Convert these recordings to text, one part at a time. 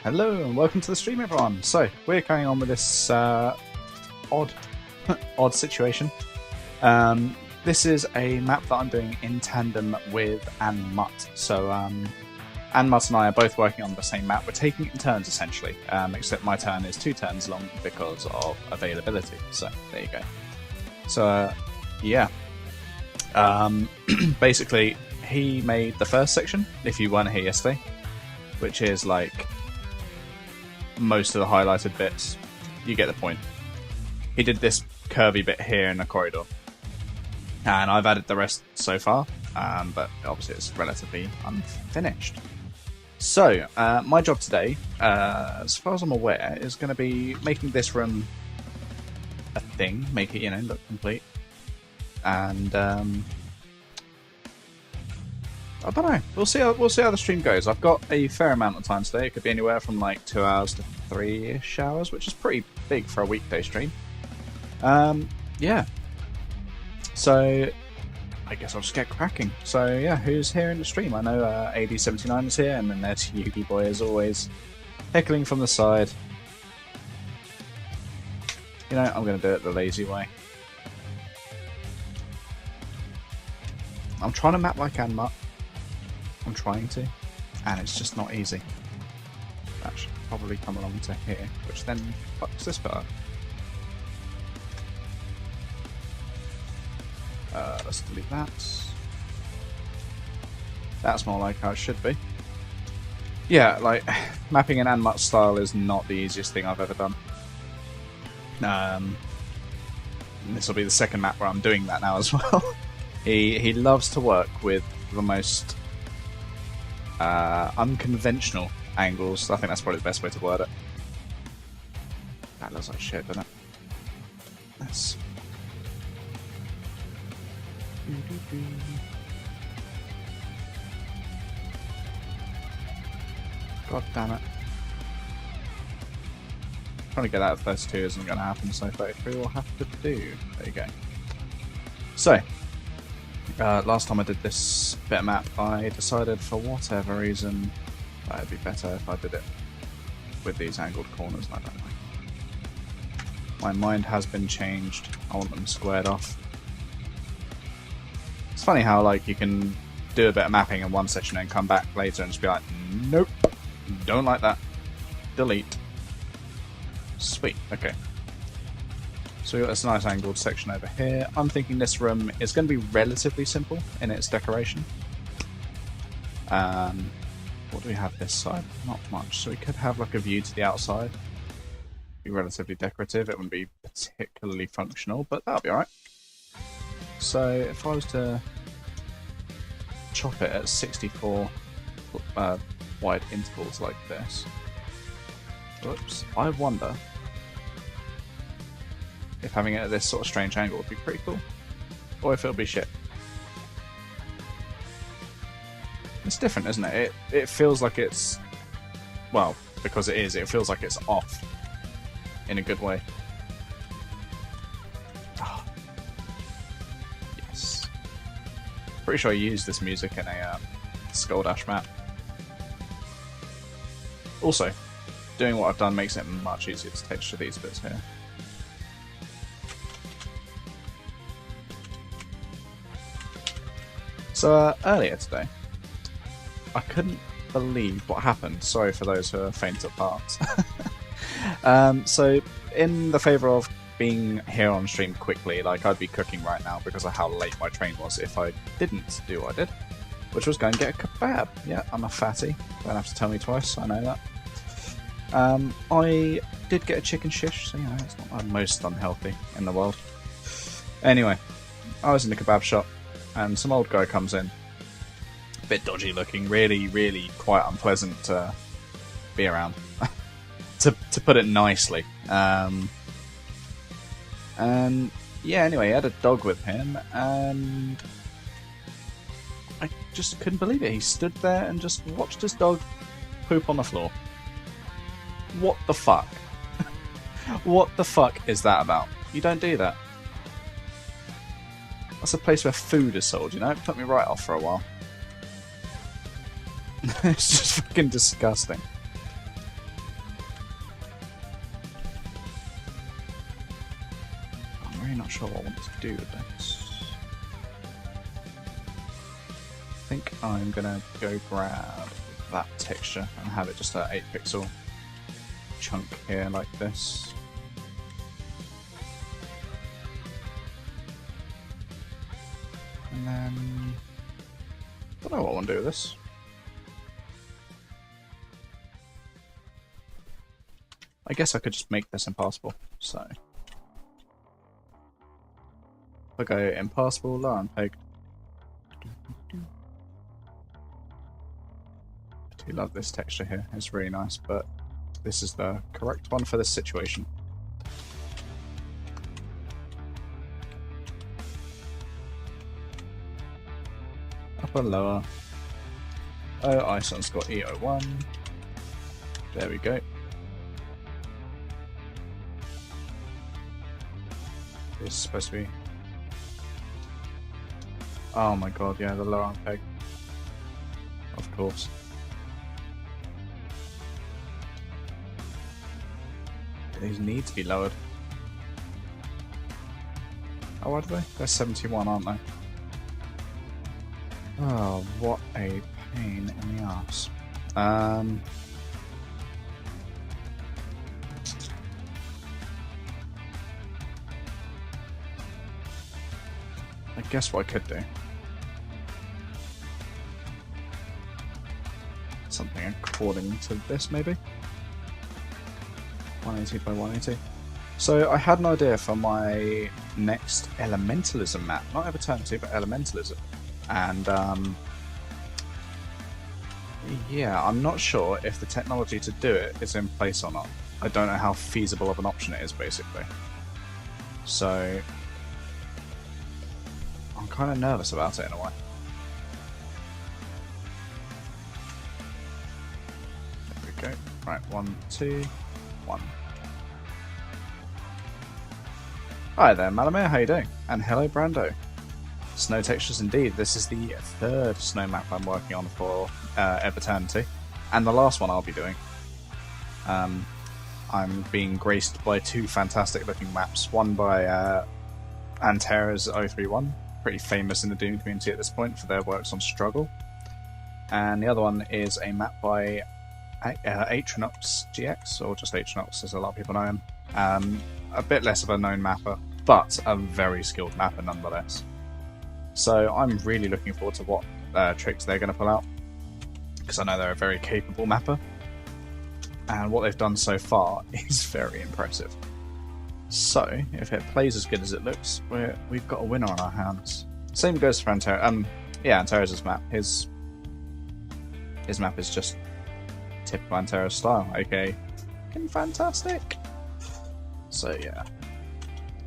Hello and welcome to the stream, everyone. So we're carrying on with this odd situation. This is a map that I'm doing in tandem with Ann Mutt. So Ann Mutt and I are both working on the same map. We're taking it in turns essentially, except my turn is 2 turns long because of availability. So there you go. So yeah, basically he made the first section. If you weren't here yesterday, which is like most of the highlighted bits, you get the point. He did this curvy bit here in the corridor, and I've added the rest so far, but obviously it's relatively unfinished. So my job today, as far as I'm aware, is going to be making this room a thing, make it, you know, look complete, and I don't know. We'll see how the stream goes. I've got a fair amount of time today. It could be anywhere from like 2 hours to 3-ish hours, which is pretty big for a weekday stream. Yeah. So I guess I'll just get cracking. So yeah, who's here in the stream? I know AD79 is here, and then there's Yugi Boy as always, heckling from the side. You know, I'm going to do it the lazy way. I'm trying to map like Ann Mutt. I'm trying to, and it's just not easy. That should probably come along to here, which then fucks this bit up. Let's delete that. That's more like how it should be. Yeah, like, mapping an Ann Mutt style is not the easiest thing I've ever done. This will be the second map where I'm doing that now as well. He loves to work with the most unconventional angles. I think that's probably the best way to word it. That looks like shit, doesn't it? Let's... God damn it. Trying to get out of 32 isn't going to happen, so 33 will have to do. There you go. So, last time I did this bit of map, I decided for whatever reason that it'd be better if I did it with these angled corners, and I don't know. My mind has been changed. I want them squared off. It's funny how like you can do a bit of mapping in one section and come back later and just be like, nope, don't like that. Delete. Sweet, okay. So we've got this nice angled section over here. I'm thinking this room is going to be relatively simple in its decoration. What do we have this side? Not much. So we could have like a view to the outside. Be relatively decorative. It wouldn't be particularly functional, but that'll be alright. So if I was to chop it at 64 wide intervals like this. Whoops. I wonder if having it at this sort of strange angle would be pretty cool, or if it'll be shit. It's different, isn't it? It feels like it's, well, because it is, it feels like it's off in a good way. Oh. Yes. Pretty sure I used this music in a Skull Dash map. Also, doing what I've done makes it much easier to texture these bits here. So earlier today, I couldn't believe what happened. Sorry for those who are faint at heart. So in the favour of being here on stream quickly, like I'd be cooking right now because of how late my train was if I didn't do what I did, which was go and get a kebab. Yeah, I'm a fatty. Don't have to tell me twice, I know that. I did get a chicken shish, so you know, it's not the most unhealthy in the world. Anyway, I was in the kebab shop, and some old guy comes in. A bit dodgy looking, really quite unpleasant to be around. to put it nicely. And yeah, anyway, he had a dog with him, and I just couldn't believe it. He stood there and just watched his dog poop on the floor. What the fuck? What the fuck is that about? You don't do that. That's a place where food is sold, you know? It put me right off for a while. It's just fucking disgusting. not sure what I want to do with this. I think I'm gonna go grab that texture and have it just an 8 pixel chunk here like this. And then I don't know what I want to do with this. I guess I could just make this impassable. So if I go impassable, low unpeg. I do love this texture here, it's really nice, but this is the correct one for this situation. Upper, lower. Oh, Iceland's got E01. There we go. It's supposed to be. Oh my god, yeah, the lower peg. Of course. These need to be lowered. Oh, what are they? They're 71, aren't they? Oh, what a pain in the arse. I guess what I could do. Something according to this, maybe? 180 by 180. So I had an idea for my next elementalism map. Not Eviternity, but elementalism. And yeah, I'm not sure if the technology to do it is in place or not. I don't know how feasible of an option it is, basically. So I'm kind of nervous about it in a way. There we go. Right, 1, 2, 1. Hi there, Malamir, how you doing? And hello, Brando. Snow textures indeed. This is the third snow map I'm working on for Eviternity, and the last one I'll be doing. I'm being graced by two fantastic looking maps. One by Antera's 031, pretty famous in the Doom community at this point for their works on Struggle. And the other one is a map by Atronox GX, or just Atronox as a lot of people know him. A bit less of a known mapper, but a very skilled mapper nonetheless. So I'm really looking forward to what tricks they're going to pull out, because I know they're a very capable mapper, and what they've done so far is very impressive. So if it plays as good as it looks, we've got a winner on our hands. Same goes for Antera. Yeah, Antera's map. His map is just typical Antera style, aka fucking fantastic. So yeah,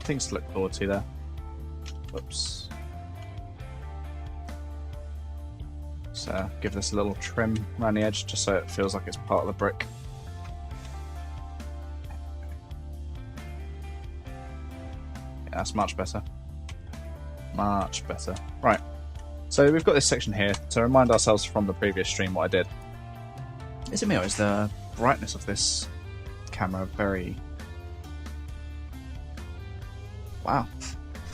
things to look forward to there. Whoops. So give this a little trim around the edge just so it feels like it's part of the brick. Yeah, that's much better. Much better. Right, so we've got this section here to remind ourselves from the previous stream what I did. Is it me or is the brightness of this camera very... Wow,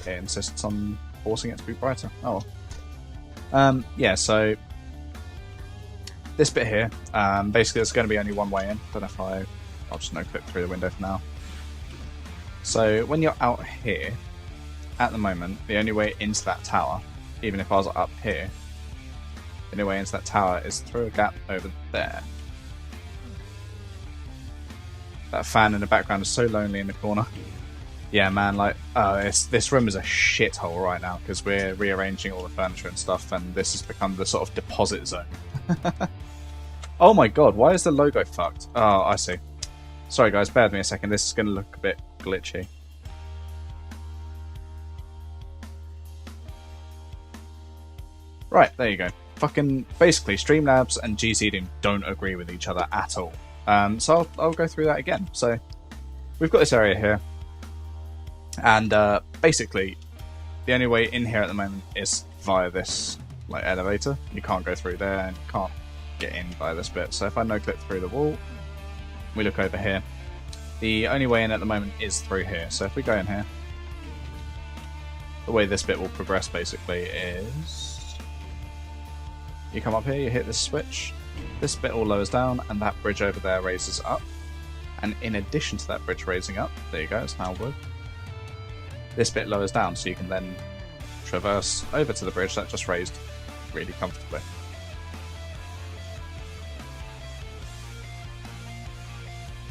it insists on forcing it to be brighter. Oh well. Yeah, so this bit here, basically there's going to be only one way in. Don't know if I'll just no-clip through the window for now. So when you're out here, at the moment, the only way into that tower, even if I was up here, the only way into that tower is through a gap over there. That fan in the background is so lonely in the corner. Yeah, man, like, this room is a shithole right now because we're rearranging all the furniture and stuff, and this has become the sort of deposit zone. Oh my god, why is the logo fucked? Oh, I see. Sorry guys, bear with me a second, this is going to look a bit glitchy. Right, there you go. Fucking, basically, Streamlabs and GC Doom don't agree with each other at all. So I'll go through that again. So, we've got this area here. And basically, the only way in here at the moment is via this like elevator. You can't go through there, and you can't get in by this bit. So if I no-click through the wall, we look over here. The only way in at the moment is through here. So if we go in here, the way this bit will progress basically is you come up here, you hit this switch, this bit all lowers down, and that bridge over there raises up. And in addition to that bridge raising up, there you go, it's now wood. This bit lowers down, so you can then traverse over to the bridge that just raised really comfortably.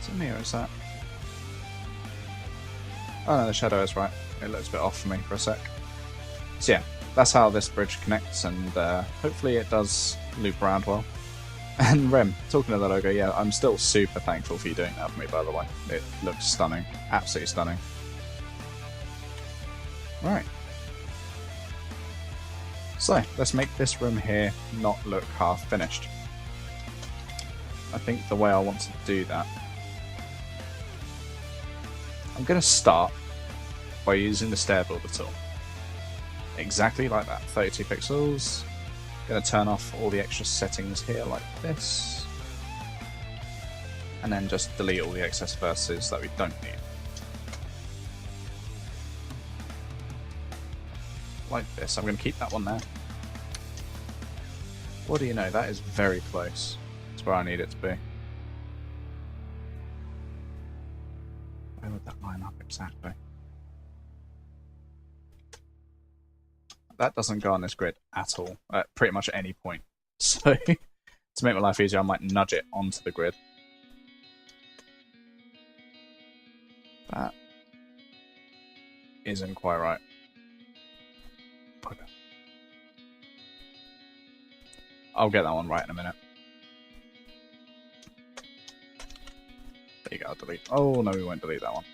Is it me or is that? Oh no, the shadow is right. It looks a bit off for me for a sec. So yeah, that's how this bridge connects, and hopefully it does loop around well. And Rem, talking of the logo, yeah, I'm still super thankful for you doing that for me, by the way. It looks stunning. Absolutely stunning. Right. So, let's make this room here not look half finished. I think the way I want to do that, I'm going to start by using the stair builder tool. Exactly like that, 32 pixels. Going to turn off all the extra settings here like this. And then just delete all the excess verses that we don't need. Like this. I'm going to keep that one there. What do you know, that is very close to where I need it to be. Where would that line up exactly? That doesn't go on this grid at all, at pretty much any point. So, to make my life easier, I might nudge it onto the grid. That isn't quite right. Okay. I'll get that one right in a minute. There you go, I'll delete. Oh no, we won't delete that one.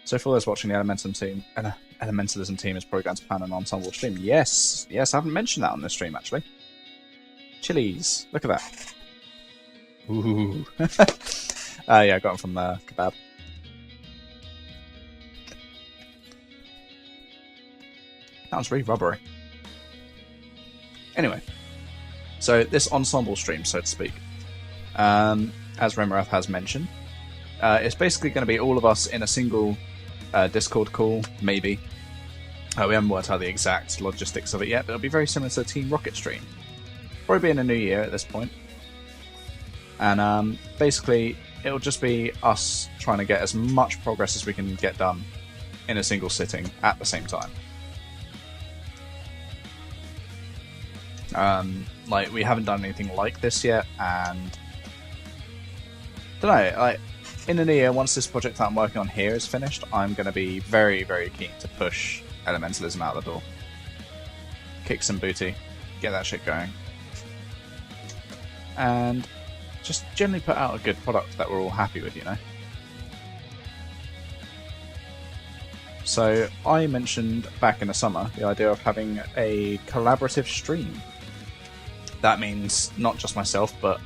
So for those watching, the Elementalism team is probably going to plan an ensemble stream. Yes, yes, I haven't mentioned that on this stream actually. Chilies, look at that. Ooh. Yeah, I got them from Kebab. That was really rubbery. Anyway, so this ensemble stream, so to speak, as Remarath has mentioned, it's basically going to be all of us in a single Discord call, maybe. We haven't worked out the exact logistics of it yet, but it'll be very similar to the Team Rocket stream. Probably be in a new year at this point. And basically, it'll just be us trying to get as much progress as we can get done in a single sitting at the same time. Like, we haven't done anything like this yet, and don't know, like, in the new year, once this project that I'm working on here is finished, I'm going to be very, very keen to push Elementalism out the door. Kick some booty, get that shit going. And just generally put out a good product that we're all happy with, you know? So, I mentioned back in the summer the idea of having a collaborative stream. That means not just myself, but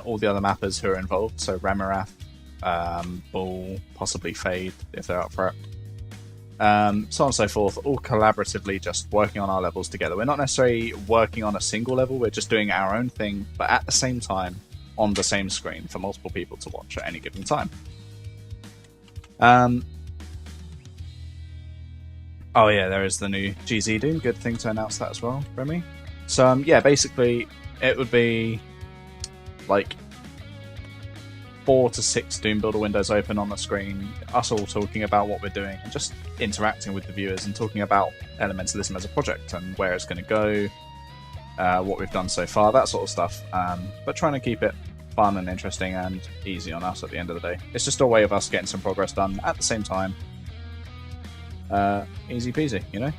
all the other mappers who are involved, so Ramarath, Bull, possibly Fade, if they're up for it. So on and so forth, all collaboratively just working on our levels together. We're not necessarily working on a single level, we're just doing our own thing, but at the same time, on the same screen for multiple people to watch at any given time. Oh yeah, there is the new GZ Doom, good thing to announce that as well, Remy. So yeah, basically, it would be like 4 to 6 Doom Builder windows open on the screen, us all talking about what we're doing, and just interacting with the viewers and talking about Elementalism as a project and where it's going to go, what we've done so far, that sort of stuff. But trying to keep it fun and interesting and easy on us at the end of the day. It's just a way of us getting some progress done at the same time. Easy peasy, you know?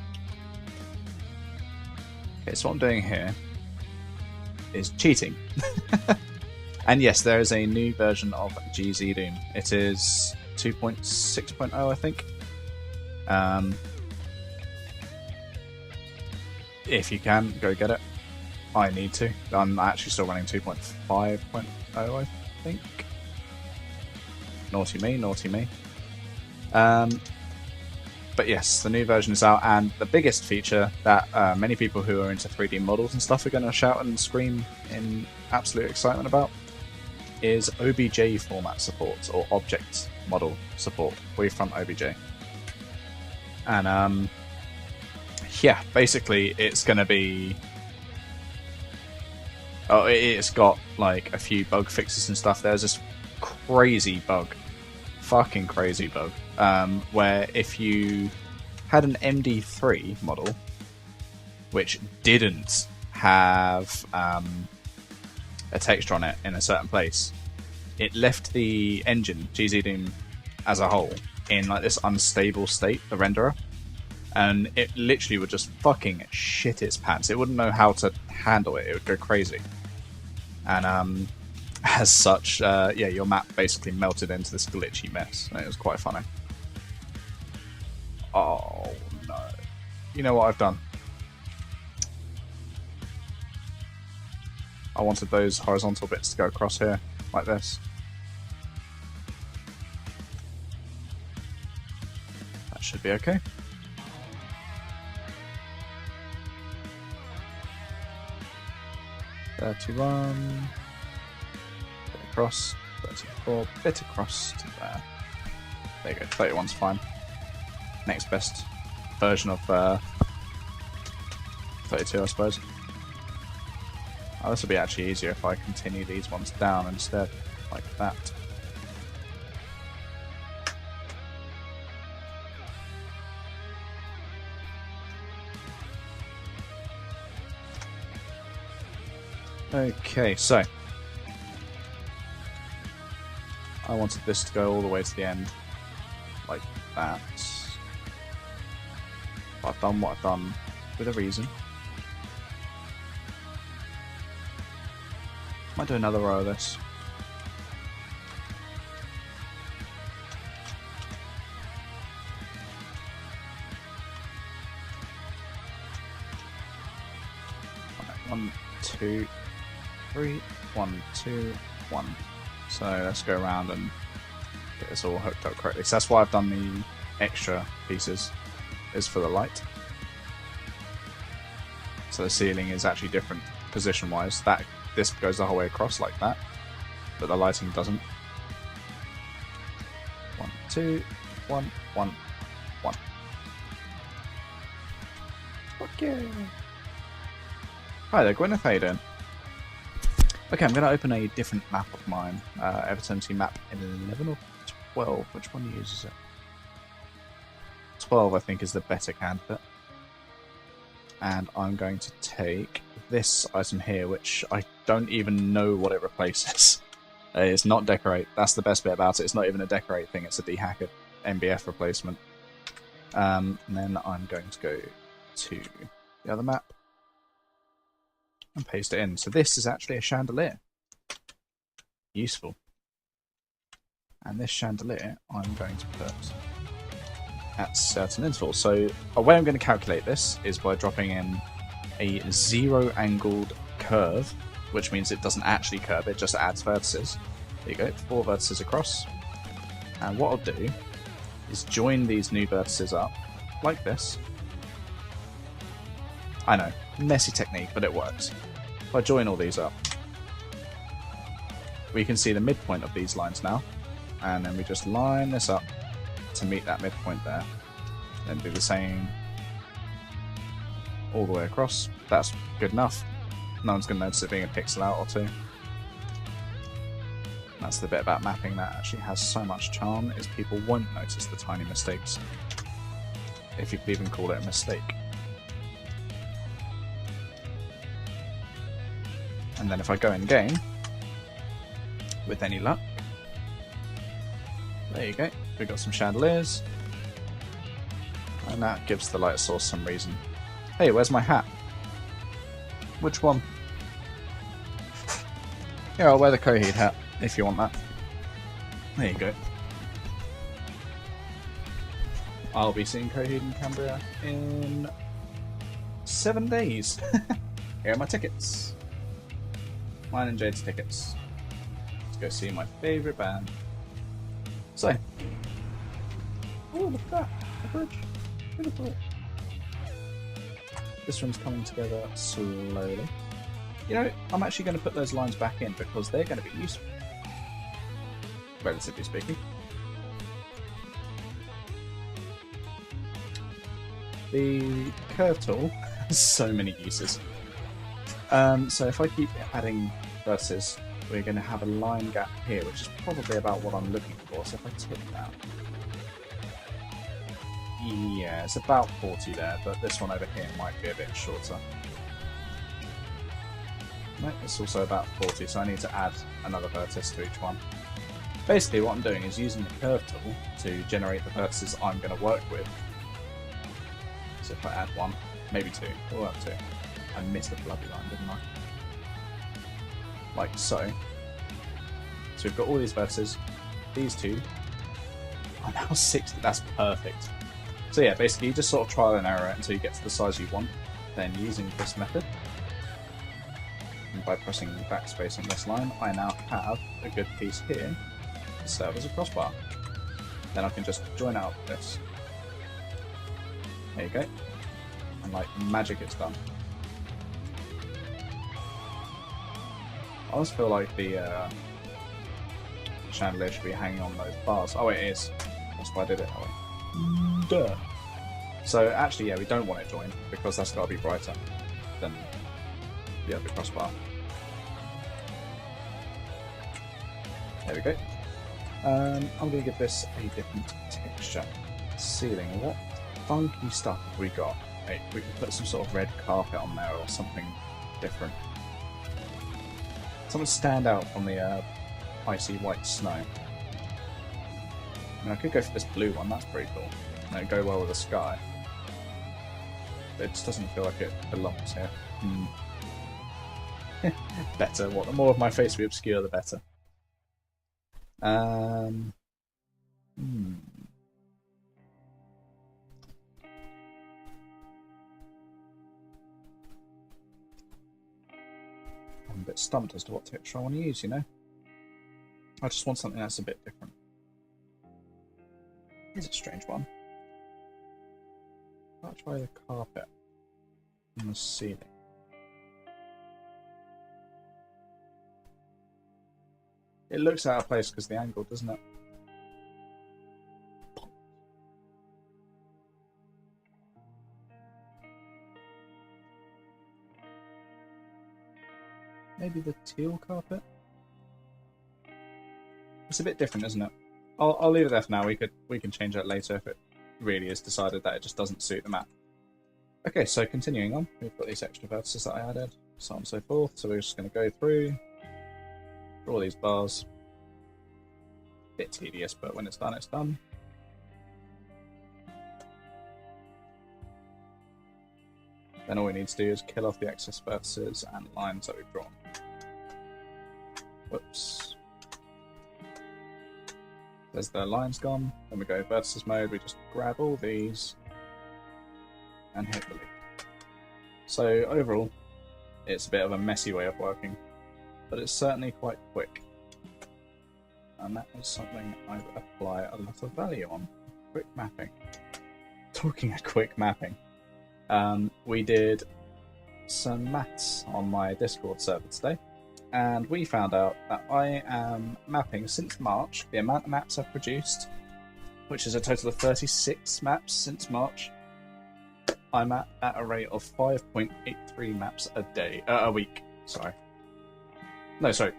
Okay, so what I'm doing here is cheating. And yes, there is a new version of GZ Doom. It is 2.6.0, I think. If you can, go get it. I need to. I'm actually still running 2.5.0, I think. Naughty me, naughty me. But yes, the new version is out, and the biggest feature that many people who are into 3D models and stuff are going to shout and scream in absolute excitement about is OBJ format support, or object model support, Wavefront OBJ. And Yeah, basically it's going to be... Oh, it's got like a few bug fixes and stuff. There's this crazy bug, fucking crazy bug, where if you had an MD3 model which didn't have a texture on it in a certain place, it left the engine, GZ Doom as a whole, in like this unstable state, the renderer, and it literally would just fucking shit its pants. It wouldn't know how to handle it. It would go crazy. And as such, yeah, your map basically melted into this glitchy mess, and it was quite funny. Oh no. You know what I've done? I wanted those horizontal bits to go across here, like this. That should be okay. "31, bit across, 34, bit across to there." There you go, 31's fine. Next best version of 32, I suppose. Oh, this will be actually easier if I continue these ones down instead, like that. Okay, so I wanted this to go all the way to the end, like that. I've done what I've done with a reason. Might do another row of this. Right, 1, 2, 3, 1, 2, 1. So let's go around and get this all hooked up correctly. So that's why I've done the extra pieces, is for the light. So the ceiling is actually different position wise. This goes the whole way across like that, but the lighting doesn't. 1, 2, 1, 1, 1. Okay. Hi there, Gwyneth, how you doing? Okay, I'm going to open a different map of mine. Eviternity Map 11 or 12? Which one uses it? 12, I think, is the better candidate. And I'm going to take this item here, which I don't even know what it replaces. It's not decorate. That's the best bit about it. It's not even a decorate thing. It's a dehacker MBF replacement. And then I'm going to go to the other map and paste it in. So this is actually a chandelier. Useful. And this chandelier I'm going to put at certain intervals. So a way I'm going to calculate this is by dropping in a zero-angled curve, which means it doesn't actually curve, it just adds vertices. There you go, 4 vertices across. And what I'll do is join these new vertices up, like this. I know, messy technique, but it works. If I join all these up, we can see the midpoint of these lines now, and then we just line this up to meet that midpoint there. Then do the same all the way across. That's good enough. No one's going to notice it being a pixel out or two. That's the bit about mapping that actually has so much charm, is people won't notice the tiny mistakes. If you could even call it a mistake. And then if I go in game, with any luck, there you go, we've got some chandeliers. And that gives the light source some reason. Hey, where's my hat? Which one? Yeah, I'll wear the Coheed hat, if you want that. There you go. I'll be seeing Coheed in Cambria in 7 days. Here are my tickets. Mine and Jade's tickets. Let's go see my favourite band. So. Oh, look at that. The bridge. Beautiful. This one's coming together slowly. You know, I'm actually going to put those lines back in because they're going to be useful. Relatively speaking. The curve tool has so many uses. So if I keep adding vertices, we're going to have a line gap here, which is probably about what I'm looking for. So if I tick that, yeah, it's about 40 there, but this one over here might be a bit shorter. No, it's also about 40, so I need to add another vertex to each one. Basically what I'm doing is using the curve tool to generate the vertices I'm going to work with. So if I add one, maybe two, we'll have two. I missed the bloody line, didn't I? Like so. So we've got all these vertices, these two are now 60, that's perfect. So yeah, basically you just sort of trial and error it until you get to the size you want. Then using this method, and by pressing backspace on this line, I now have a good piece here to serve as a crossbar. Then I can just join out this. There you go. And like magic, it's done. I always feel like the chandelier should be hanging on those bars. Oh, it is. That's why I did it that way. Duh. So actually, yeah, we don't want it joined because that's got to be brighter than the other crossbar. There we go. I'm going to give this a different texture. Ceiling. What funky stuff have we got? Hey, we can put some sort of red carpet on there or something different. Something stand out from the icy white snow. I mean, I could go for this blue one, that's pretty cool. And it'd go well with the sky. But it just doesn't feel like it belongs here. Better. What? The more of my face we obscure, the better. I'm a bit stumped as to what texture I want to use, you know? I just want something that's a bit different. It's a strange one. I'll try the carpet on the ceiling. It looks out of place because of the angle, doesn't it? Maybe the teal carpet? It's a bit different, isn't it? I'll leave it there for now. We can change that later if it really is decided that it just doesn't suit the map. Okay, so continuing on, we've got these extra vertices that I added, so on and so forth. So we're just going to go through, draw these bars. Bit tedious, but when it's done, it's done. Then all we need to do is kill off the excess vertices and lines that we've drawn. Whoops. There's the lines gone. Then we go vertices mode, we just grab all these and hit delete. So overall, it's a bit of a messy way of working, but it's certainly quite quick. And that is something I would apply a lot of value on. Quick mapping. Talking of quick mapping, we did some maths on my Discord server today, and we found out that I am mapping since March, the amount of maps I've produced, which is a total of 36 maps since March. I'm at a rate of 5.83 maps a week. Sorry. No, sorry.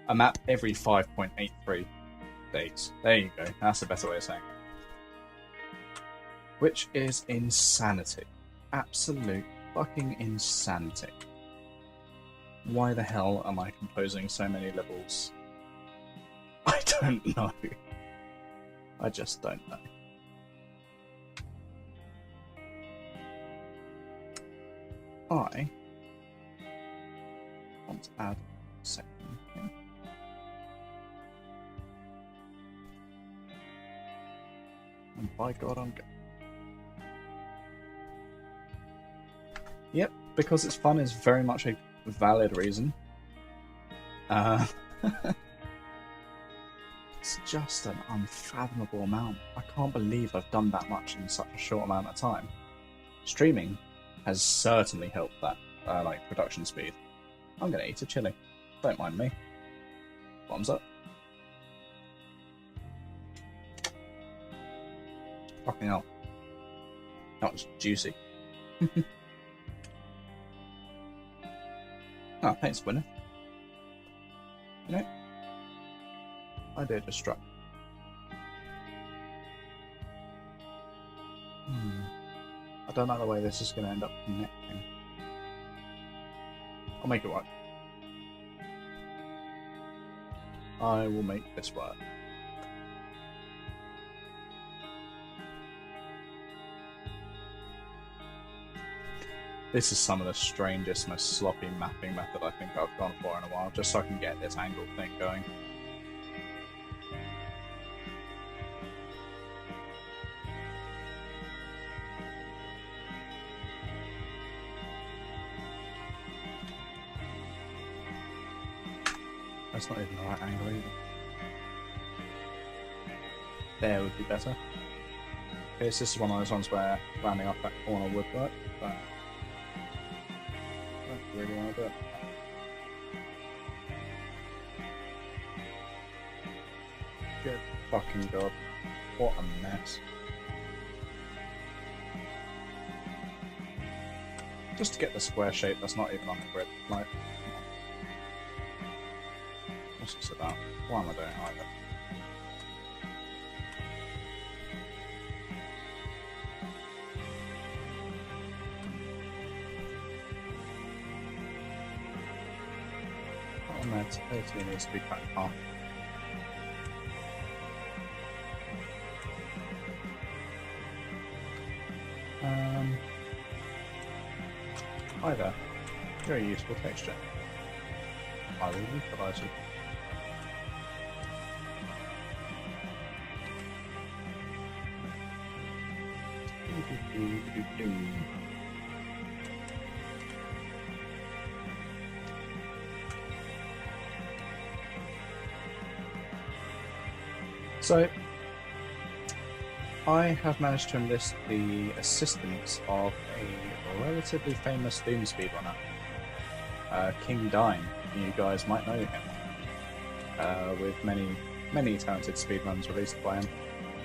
A map every 5.83 days. There you go. That's a better way of saying it. Which is insanity. Absolute fucking insanity. Why the hell am I composing so many levels? I don't know. I just don't know. I want to add a second here. And by God, I'm good. Yep, because it's fun is very much a valid reason. It's just an unfathomable amount. I can't believe I've done that much in such a short amount of time. Streaming has certainly helped that, like, production speed. I'm gonna eat a chili. Don't mind me. Thumbs up. Fucking hell. That was juicy. Oh, thanks, winner. You know, idea just struck. I don't know the way this is going to end up connecting. I'll make it work. I will make this work. This is some of the strangest, most sloppy mapping method I think I've gone for in a while, just so I can get this angle thing going. That's not even the right angle either. There would be better. Okay, so this is one of those ones where rounding off that corner would work, but I don't really want to do it. Good fucking god. What a mess. Just to get the square shape that's not even on the grid. Like, what's this about? Why am I doing it like that? Oh no, it totally needs to be cut in half. Hi there. Very useful texture. I will utilize it. So, I have managed to enlist the assistance of a relatively famous Doom speedrunner, King Dime. You guys might know him, with many talented speedruns released by him.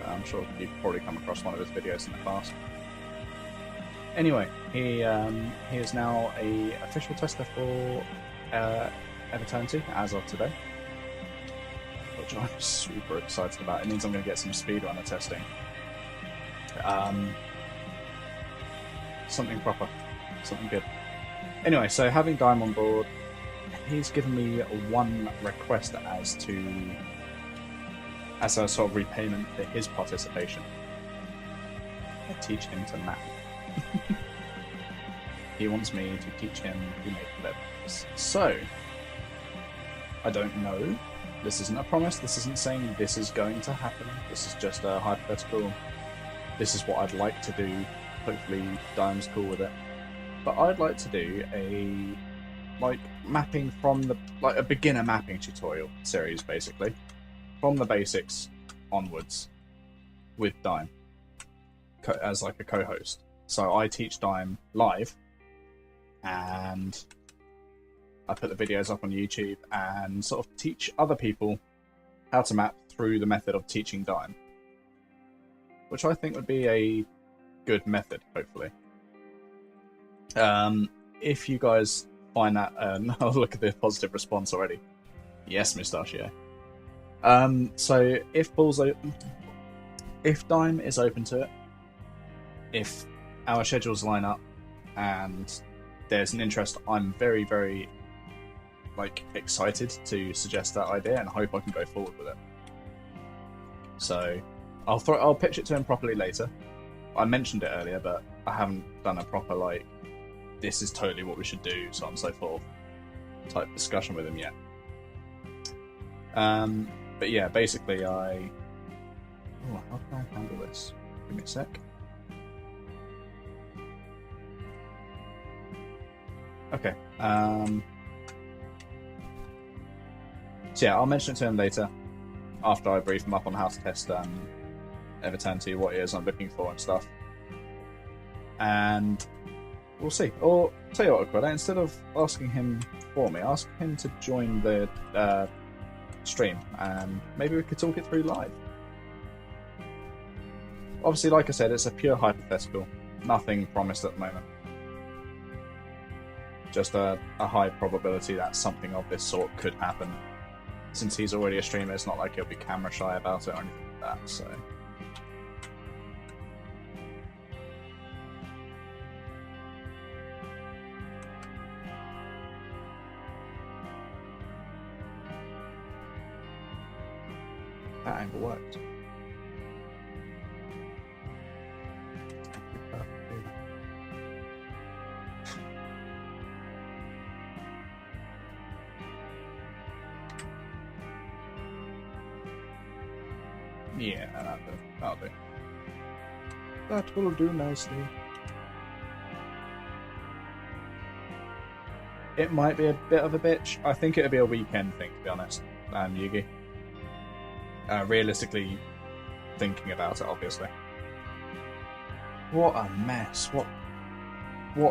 I'm sure you've probably come across one of his videos in the past. Anyway, he is now a official tester for Eviternity as of today, which I'm super excited about. It means I'm going to get some speedrunner testing. Something proper, something good. Anyway, so having Dime on board, he's given me one request as a sort of repayment for his participation. I teach him to map. He wants me to teach him to make levels. So, I don't know. This isn't a promise. This isn't saying this is going to happen. This is just a hypothetical. This is what I'd like to do. Hopefully, Dime's cool with it. But I'd like to do a mapping from a beginner mapping tutorial series, basically, from the basics onwards, with Dime as like a co-host. So I teach Dime live, and I put the videos up on YouTube and sort of teach other people how to map through the method of teaching Dime, which I think would be a good method, hopefully. If you guys find that, I'll look at the positive response already. Yes, Mustachio. So if Dime is open to it, if our schedules line up and there's an interest, I'm very, very excited to suggest that idea and hope I can go forward with it. So I'll pitch it to him properly later. I mentioned it earlier, but I haven't done a proper this is totally what we should do, so on and so forth type discussion with him yet. But yeah, basically how can I handle this? Give me a sec. Okay. So yeah, I'll mention it to him later, after I brief him up on how to test Eviternity, what it is I'm looking for and stuff. And we'll see. Or, tell you what, Aquila, instead of asking him for me, ask him to join the stream, and maybe we could talk it through live. Obviously, like I said, it's a pure hypothetical. Nothing promised at the moment. Just a high probability that something of this sort could happen. Since he's already a streamer, it's not like he'll be camera shy about it or anything like that, so... That angle worked. Yeah, that'll do. That will do nicely. It might be a bit of a bitch. I think it'll be a weekend thing, to be honest, Yugi. Realistically, thinking about it, obviously. What a mess. What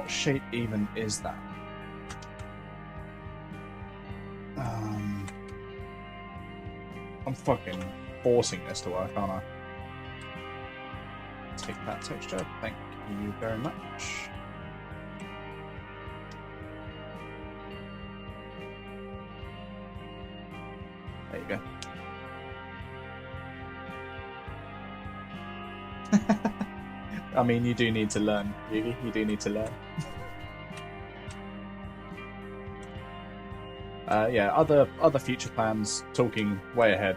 shape even is that? I'm fucking forcing this to work, aren't I? Take that texture. Thank you very much. There you go. I mean, you do need to learn, Yugi. You do need to learn. Yeah, other future plans, talking way ahead.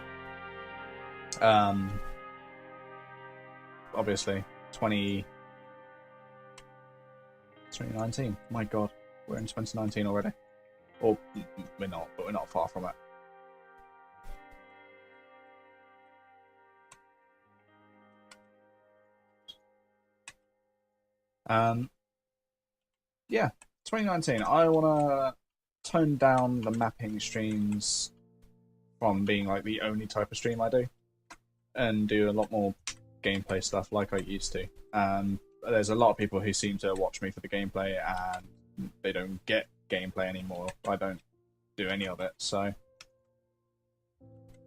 Obviously, 2019. My God, we're in 2019 already. Or we're not, but we're not far from it. Yeah, 2019. I want to tone down the mapping streams from being like the only type of stream I do, and do a lot more gameplay stuff like I used to. There's a lot of people who seem to watch me for the gameplay, and they don't get gameplay anymore. I don't do any of it, so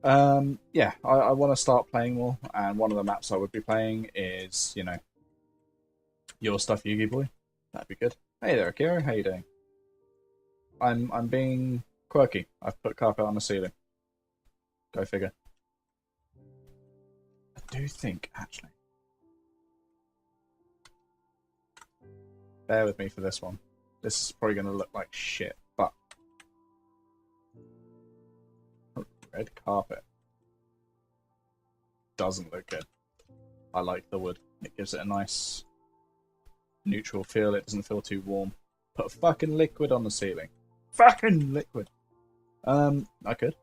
yeah, I want to start playing more. And one of the maps I would be playing is, you know, your stuff, Yugi boy. That'd be good. Hey there, Akira. How you doing? I'm being quirky. I've put carpet on the ceiling. Go figure. I do think, actually. Bear with me for this one. This is probably going to look like shit, but... Red carpet. Doesn't look good. I like the wood. It gives it a nice neutral feel. It doesn't feel too warm. Put fucking liquid on the ceiling. Fucking liquid. I could.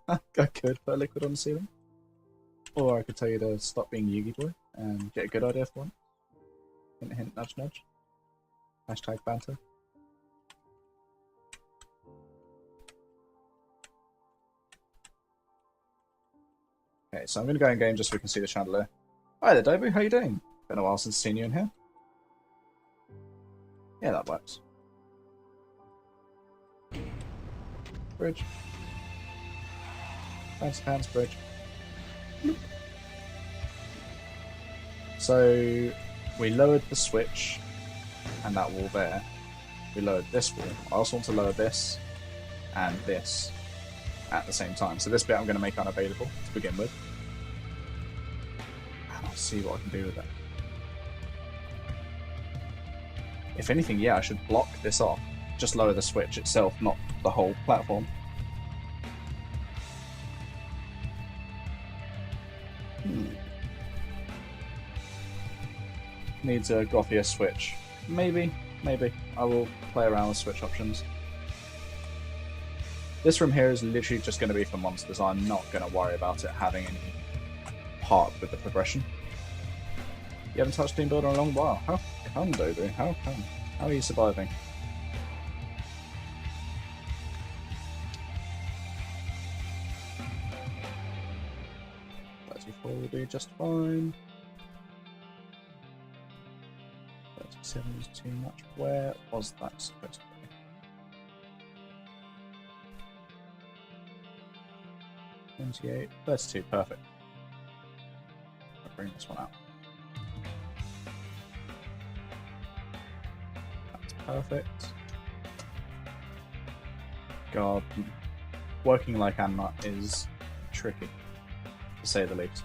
I could put a liquid on the ceiling. Or I could tell you to stop being Yugi boy and get a good idea for one. Hint, hint, nudge, nudge. Hashtag banter. Okay, so I'm going to go in game just so we can see the chandelier. Hi there, Dobu. How you doing? Been a while since seen you in here. Yeah, that works. Bridge. Fancy pants, bridge. So, we lowered the switch and that wall there. We lowered this wall. I also want to lower this and this at the same time. So this bit I'm going to make unavailable to begin with. And I'll see what I can do with it. If anything, yeah, I should block this off. Just lower the switch itself, not the whole platform. Needs a gothier switch. Maybe. I will play around with switch options. This room here is literally just going to be for monsters. I'm not going to worry about it having any part with the progression. You haven't touched Team Builder in a long while. How come, Dobu? How come? How are you surviving? Will do just fine. 37 is too much. Where was that supposed to be? 28, 32, perfect. I'll bring this one out. perfect. God, working like Anna is tricky, to say the least.